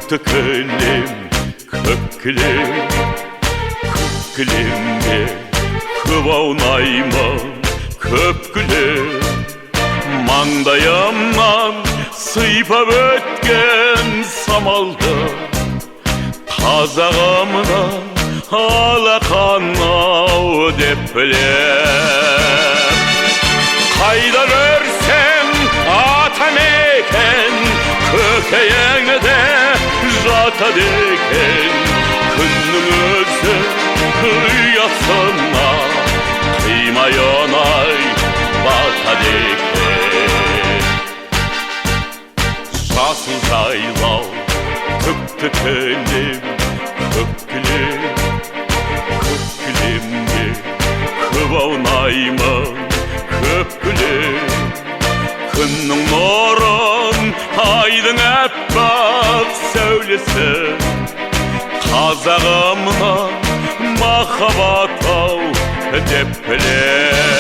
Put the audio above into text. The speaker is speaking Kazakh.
кілем, көк кілем, көк кілемге көп аунаймын, көп кілем. Маңдайымнан сыйпап өткен самалды, қазағымнан алақанау деп білем. Қайда көрсем атамекен, көкейіңде жатады екен. Күннің өзі ұясына қимай оңай батады екен. Жасыл жайлау, көкті кілем, көк кілем, көк кілемге көп аунаймын, көп кілем. Күннің нұрын, айдың әппақ сәулесі, қазағымнан махаббат ау деп білем.